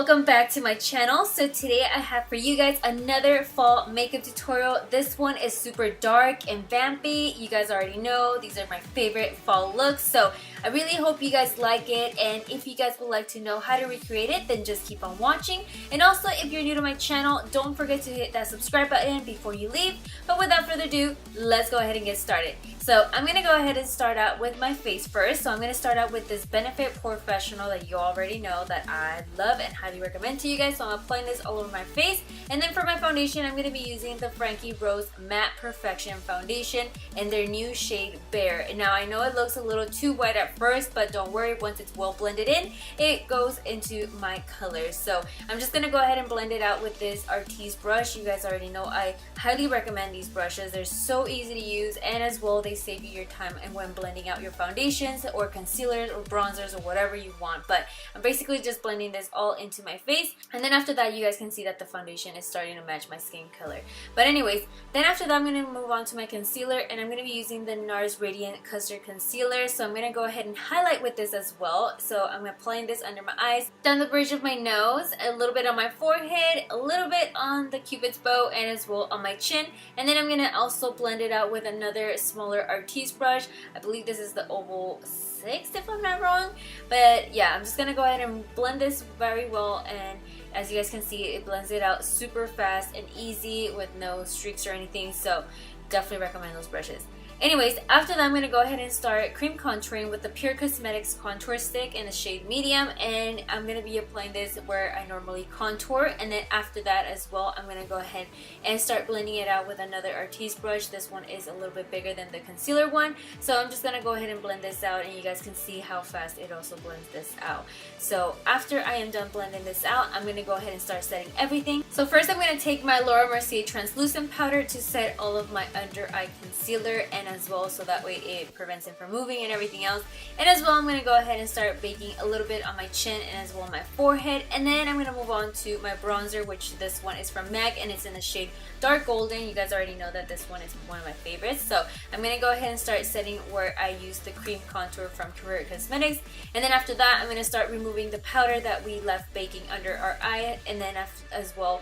welcome back to my channel. So today I have for you guys another fall makeup tutorial. This one is super dark and vampy. You guys already know these are my favorite fall looks, so I really hope you guys like it, and if you guys would like to know how to recreate it, then just keep on watching. And also, if you're new to my channel, don't forget to hit that subscribe button before you leave. But without further ado, let's go ahead and get started. So I'm going to go ahead and start out with my face first. So I'm going to start out with this Benefit Professional that you already know that I love and highly recommend to you guys. So I'm applying this all over my face. And then for my foundation, I'm going to be using the Frankie Rose Matte Perfection Foundation in their new shade Bare. And now I know it looks a little too white at first, but don't worry, once it's well blended in, it goes into my colors. So I'm just going to go ahead and blend it out with this Artiste brush. You guys already know I highly recommend these brushes. They're so easy to use, and as well they save you your time and when blending out your foundations or concealers or bronzers or whatever you want. But I'm basically just blending this all into my face, and then after that you guys can see that the foundation is starting to match my skin color. But anyways, then after that I'm going to move on to my concealer, and I'm going to be using the NARS Radiant Custard Concealer. So I'm going to go ahead and highlight with this as well. So I'm applying this under my eyes, down the bridge of my nose, a little bit on my forehead, a little bit on the cupid's bow, and as well on my chin. And then I'm going to also blend it out with another smaller Artiste brush. I believe this is the Oval 6 if I'm not wrong. But yeah, I'm just going to go ahead and blend this very well, and as you guys can see, it blends it out super fast and easy with no streaks or anything. So definitely recommend those brushes. Anyways, after that I'm going to go ahead and start cream contouring with the Pure Cosmetics contour stick in the shade medium, and I'm going to be applying this where I normally contour. And then after that as well, I'm going to go ahead and start blending it out with another Artiste brush. This one is a little bit bigger than the concealer one, so I'm just going to go ahead and blend this out, and you guys can see how fast it also blends this out. So after I am done blending this out, I'm going to go ahead and start setting everything. So first I'm going to take my Laura Mercier translucent powder to set all of my under eye concealer, and as well, so that way it prevents it from moving and everything else. And as well, I'm going to go ahead and start baking a little bit on my chin and as well my forehead. And then I'm going to move on to my bronzer, which this one is from MAC and it's in the shade Dark Golden. You guys already know that this one is one of my favorites. So I'm going to go ahead and start setting where I use the cream contour from Pure Cosmetics. And then after that, I'm going to start removing the powder that we left baking under our eye, and then as well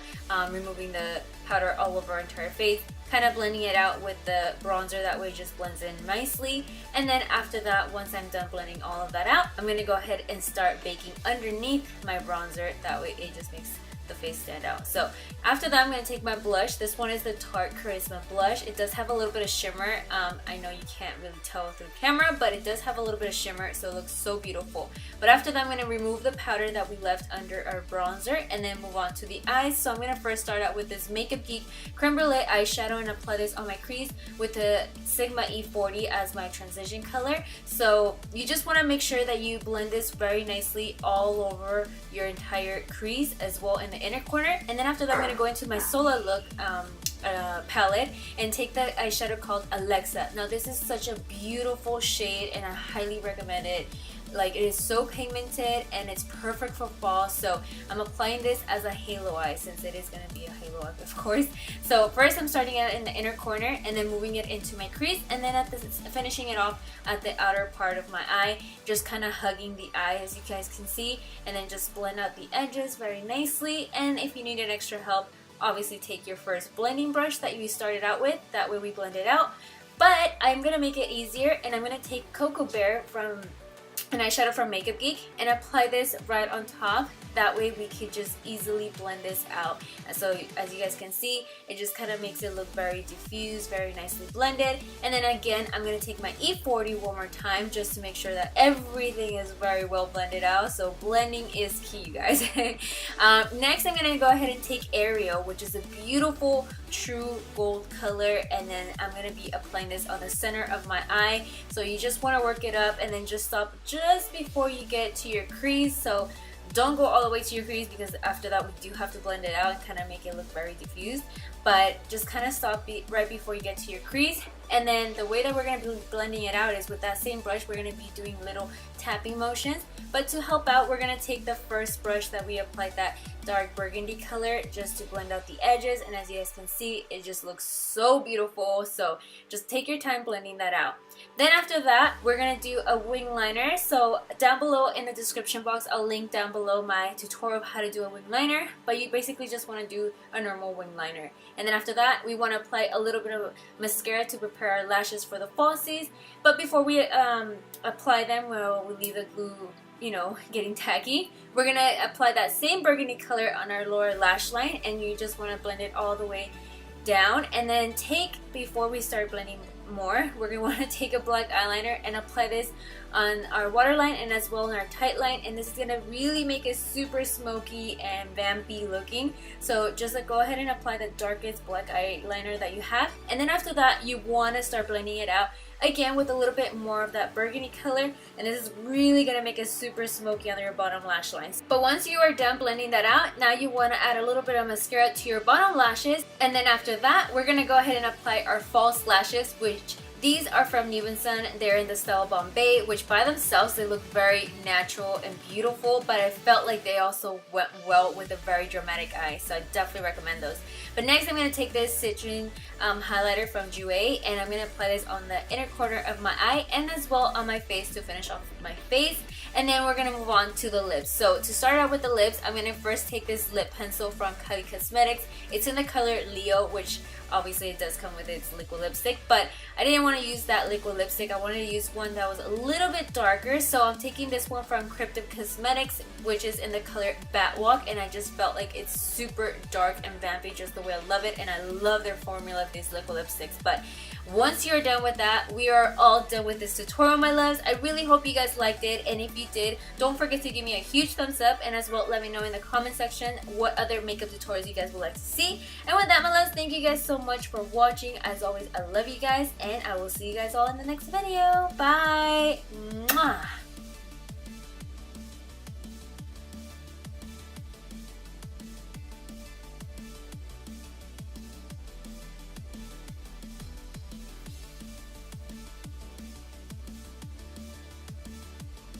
removing the powder all over our entire face, kind of blending it out with the bronzer. That way it just blends in nicely. And then after that, once I'm done blending all of that out, I'm going to go ahead and start baking underneath my bronzer. That way it just makes the face stand out. So after that, I'm going to take my blush. This one is the Tarte Charisma blush. It does have a little bit of shimmer. I know you can't really tell through camera, but it does have a little bit of shimmer, so it looks so beautiful. But after that, I'm going to remove the powder that we left under our bronzer and then move on to the eyes. So I'm going to first start out with this Makeup Geek Creme Brulee eyeshadow and apply this on my crease with the Sigma E40 as my transition color. So you just want to make sure that you blend this very nicely all over your entire crease, as well in the inner corner. And then after that, I'm going to go into my Sola Look palette and take the eyeshadow called Alexa. Now this is such a beautiful shade and I highly recommend it. Like, it is so pigmented and it's perfect for fall. So I'm applying this as a halo eye, since it is going to be a halo eye, of course. So first I'm starting out in the inner corner and then moving it into my crease, and then finishing it off at the outer part of my eye, just kind of hugging the eye as you guys can see, and then just blend out the edges very nicely. And if you needed extra help, obviously take your first blending brush that you started out with. That way we blend it out. But I'm going to make it easier, and I'm going to take Cocoa Bear from an eyeshadow from Makeup Geek and apply this right on top. That way we could just easily blend this out. And so as you guys can see, it just kind of makes it look very diffused, very nicely blended. And then again, I'm going to take my E40 one more time just to make sure that everything is very well blended out. So blending is key, you guys. Next, I'm going to go ahead and take Ariel, which is a beautiful true gold color, and then I'm going to be applying this on the center of my eye. So you just want to work it up and then just stop just before you get to your crease. So don't go all the way to your crease, because after that we do have to blend it out and kind of make it look very diffused. But just kind of stop right before you get to your crease. And then the way that we're going to be blending it out is with that same brush. We're going to be doing little tapping motions. But to help out, we're going to take the first brush that we applied that dark burgundy color just to blend out the edges, and as you guys can see, it just looks so beautiful. So just take your time blending that out. Then after that, we're gonna do a wing liner. So down below in the description box, I'll link down below my tutorial of how to do a wing liner, but you basically just want to do a normal wing liner. And then after that, we want to apply a little bit of mascara to prepare our lashes for the falsies. But before we apply them, we'll leave the glue, you know, getting tacky. We're gonna apply that same burgundy color on our lower lash line, and you just want to blend it all the way down. And then before we start blending more, we're gonna want to take a black eyeliner and apply this on our waterline and as well on our tight line, and this is gonna really make it super smoky and vampy looking. So just go ahead and apply the darkest black eyeliner that you have, and then after that you want to start blending it out again with a little bit more of that burgundy color, and this is really gonna make it super smoky on your bottom lash lines. But once you are done blending that out, now you want to add a little bit of mascara to your bottom lashes, and then after that we're gonna go ahead and apply our false lashes, which these are from Son. They're in the style Bombay, which by themselves they look very natural and beautiful, but I felt like they also went well with a very dramatic eye, so I definitely recommend those. But next I'm going to take this Citrine highlighter from Jouer, and I'm going to apply this on the inner corner of my eye and as well on my face to finish off my face. And then we're going to move on to the lips. So to start out with the lips, I'm going to first take this lip pencil from Kylie Cosmetics. It's in the color Leo, which obviously it does come with its liquid lipstick, but I didn't want to use that liquid lipstick. I wanted to use one that was a little bit darker, so I'm taking this one from Cryptic Cosmetics, which is in the color Batwalk, and I just felt like it's super dark and vampy just the way I love it, and I love their formula of these liquid lipsticks. But once you're done with that, we are all done with this tutorial, my loves. I really hope you guys liked it, and if you did, don't forget to give me a huge thumbs up, and as well let me know in the comment section what other makeup tutorials you guys would like to see. And with that, my loves, thank you guys so much for watching. As always, I love you guys, and I will see you guys all in the next video. Bye!